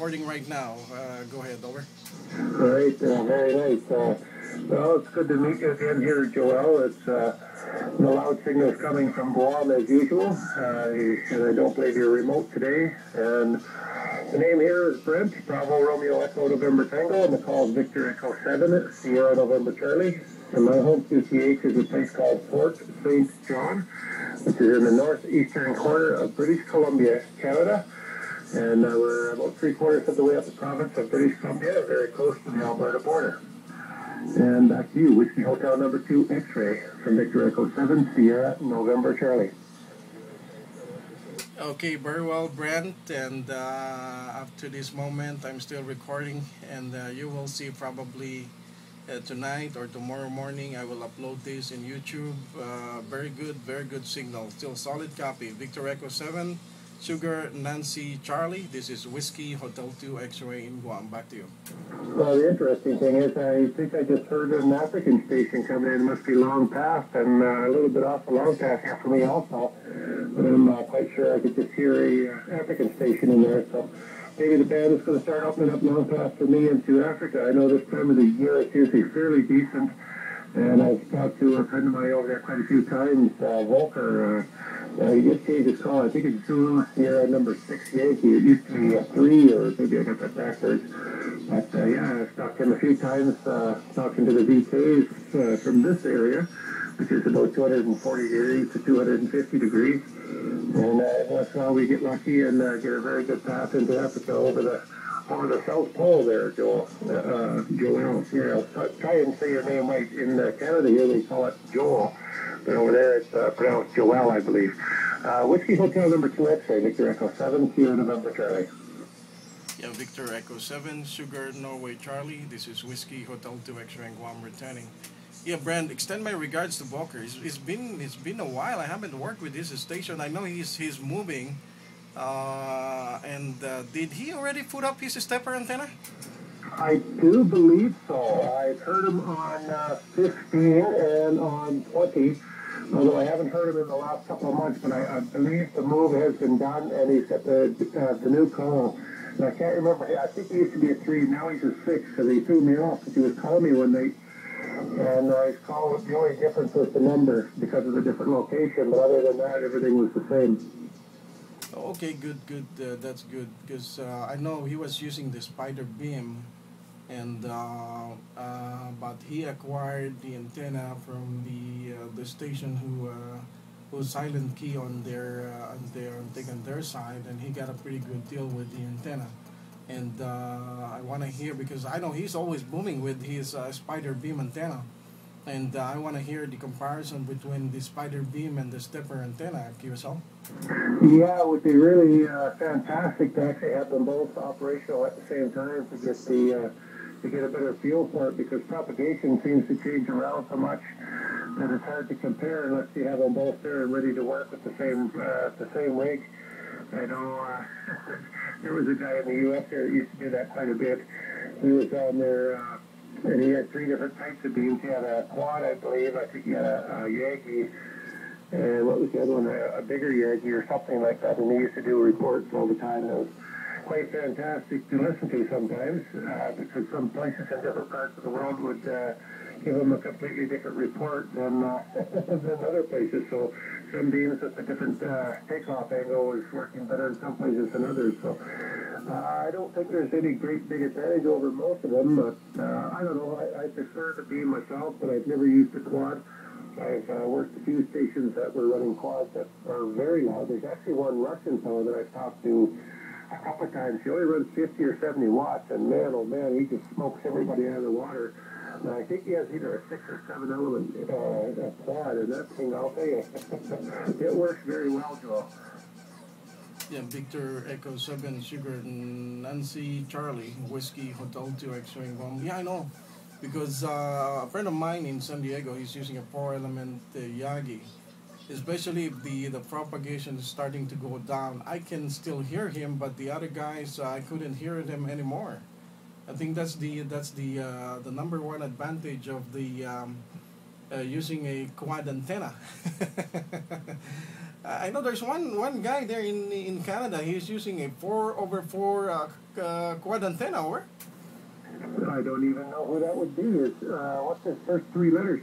recording right now. Go ahead, over. Great, very nice. Well, it's good to meet you again here, Joel. It's the loud signal's coming from Guam as usual, and I don't believe you're remote today. And the name here is Brent, Bravo Romeo Echo November Tango, and the call is Victor Echo 7, Sierra November Charlie. And my home QTH is a place called Fort St. John, which is in the northeastern corner of British Columbia, Canada. And we're about 3/4 of the way up the province of British Columbia, very close to the Alberta border. And back to you, Whiskey Hotel number 2 X-ray from Victor Echo 7, Sierra November Charlie. Okay, very well, Brent. And up to this moment, I'm still recording, and you will see probably tonight or tomorrow morning. I will upload this in YouTube. Very good signal. Still solid copy. Victor Echo 7. Sugar Nancy Charlie. This is Whiskey Hotel 2 X-ray in Guam. Back to you. Well, the interesting thing is, I think I just heard an African station coming in. It must be long past, and a little bit off the long path here for me also. But I'm quite sure I could just hear a African station in there. So maybe the band is going to start opening up long path for me into Africa. I know this time of the year it's usually fairly decent. And I've talked to a friend of mine over there quite a few times, Volker. He just changed his call. I think it's 2 Sierra number 6 Yankee. It used to be a 3, or maybe I got that backwards. But yeah, I've talked to him a few times, talking to the VKs from this area, which is about 240 degrees to 250 degrees. And once in a while we get lucky and get a very good path into Africa over the South Pole there, Joel. Joel. Here, I'll try and say your name right. In Canada here, they call it Joel. But over there, it's pronounced Joel, I believe. Whiskey Hotel number 2 X-ray, Victor Echo 7, Sierra November Charlie. Yeah, Victor Echo 7, Sugar Norway Charlie. This is Whiskey Hotel 2 X-ray in Guam returning. Yeah, Brand, extend my regards to Walker. It's been a while. I haven't worked with this station. I know he's moving. Did he already put up his stepper antenna? I do believe so. I've heard him on 15 and on 20, although I haven't heard him in the last couple of months, but I believe the move has been done, and he's got the new call. And I can't remember. I think he used to be a 3, now he's a 6, because he threw me off because he was calling me one night. And his call, the only difference was the number because of the different location, but other than that, everything was the same. Okay, good. That's good, because I know he was using the Spider Beam, and but he acquired the antenna from the station who silent key on their side, and he got a pretty good deal with the antenna. And I want to hear, because I know he's always booming with his Spider Beam antenna, and I want to hear the comparison between the Spider Beam and the stepper antenna, QSL. Yeah, it would be really fantastic to actually have them both operational at the same time to get a better feel for it, because propagation seems to change around so much that it's hard to compare unless you have them both there and ready to work with the same rig. I know there was a guy in the U.S. there that used to do that quite a bit. He was on there, and he had 3 different types of beams. He had a quad, I believe. I think he had a Yankee. And what was the other one? A bigger Yankee or something like that. And he used to do reports all the time. And it was quite fantastic to listen to sometimes, because some places in different parts of the world would give them a completely different report than other places. So some beams with a different takeoff angle was working better in some places than others. So I don't think there's any great big advantage over most of them, but I don't know. I prefer the beam myself, but I've never used the quad. I've worked a few stations that were running quads that are very loud. There's actually one Russian fellow that I've talked to a couple of times. He only runs 50 or 70 watts, and man, oh man, he just smokes everybody out of the water. And I think he has either a 6 or 7 element quad, and that thing, I'll tell you, it works very well, Joel. Yeah, Victor Echo 7, Sugar Nancy Charlie, Whiskey Hotel 2 X-ray in Guam. Yeah, I know. Because a friend of mine in San Diego, he's using a 4-element Yagi. Especially if the propagation is starting to go down. I can still hear him, but the other guys, I couldn't hear them anymore. I think that's the number one advantage of the using a quad antenna. I know there's one guy there in Canada. He's using a 4/4 quad antenna. Or I don't even know who that would be. What's his first three letters?